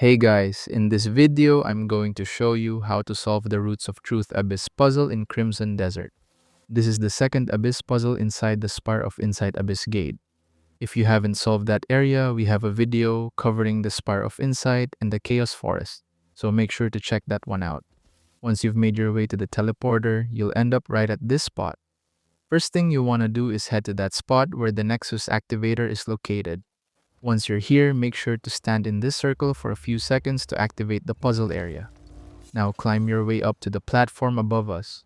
Hey guys, in this video, I'm going to show you how to solve the Roots of Truth Abyss puzzle in Crimson Desert. This is the second Abyss puzzle inside the Spire of Insight Abyss Gate. If you haven't solved that area, we have a video covering the Spire of Insight and the Chaos Forest, so make sure to check that one out. Once you've made your way to the teleporter, you'll end up right at this spot. First thing you want to do is head to that spot where the Nexus activator is located. Once you're here, make sure to stand in this circle for a few seconds to activate the puzzle area. Now climb your way up to the platform above us.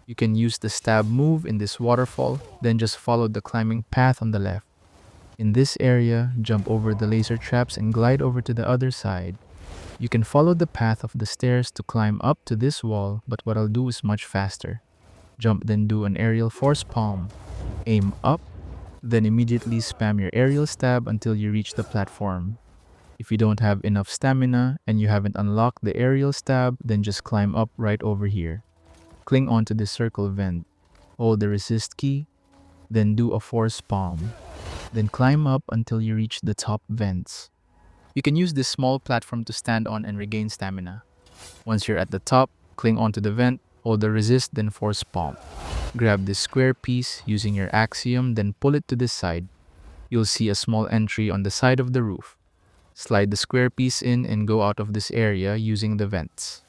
You can use the stab move in this waterfall, then just follow the climbing path on the left. In this area, jump over the laser traps and glide over to the other side. You can follow the path of the stairs to climb up to this wall, but what I'll do is much faster. Jump, then do an aerial force palm. Aim up, then immediately spam your aerial stab until you reach the platform. If you don't have enough stamina and you haven't unlocked the aerial stab, then just climb up right over here. Cling onto the circle vent. Hold the resist key, then do a force palm. Then climb up until you reach the top vents. You can use this small platform to stand on and regain stamina. Once you're at the top, cling onto the vent, hold the resist, then force palm. Grab this square piece using your axiom, then pull it to this side. You'll see a small entry on the side of the roof. Slide the square piece in and go out of this area using the vents.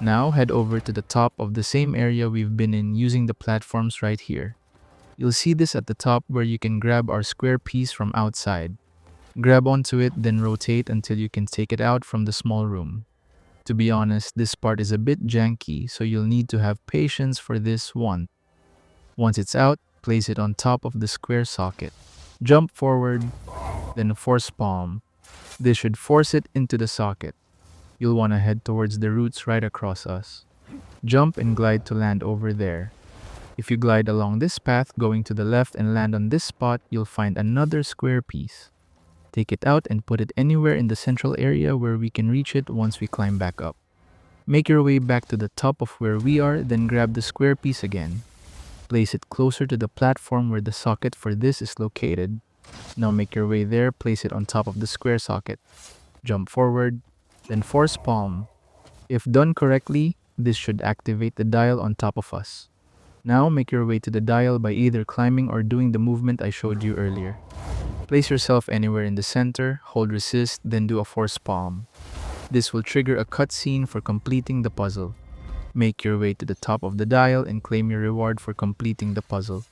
Now head over to the top of the same area we've been in using the platforms right here. You'll see this at the top where you can grab our square piece from outside. Grab onto it, then rotate until you can take it out from the small room. To be honest, this part is a bit janky, so you'll need to have patience for this one. Once it's out, place it on top of the square socket. Jump forward, then force palm. This should force it into the socket. You'll want to head towards the roots right across us. Jump and glide to land over there. If you glide along this path going to the left and land on this spot, you'll find another square piece. Take it out and put it anywhere in the central area where we can reach it once we climb back up. Make your way back to the top of where we are, then grab the square piece again. Place it closer to the platform where the socket for this is located. Now make your way there, place it on top of the square socket. Jump forward, then force palm. If done correctly, this should activate the dial on top of us. Now make your way to the dial by either climbing or doing the movement I showed you earlier. Place yourself anywhere in the center, hold resist, then do a force palm. This will trigger a cutscene for completing the puzzle. Make your way to the top of the dial and claim your reward for completing the puzzle.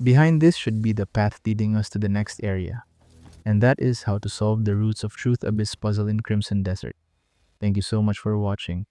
Behind this should be the path leading us to the next area. And that is how to solve the Roots of Truth Abyss puzzle in Crimson Desert. Thank you so much for watching.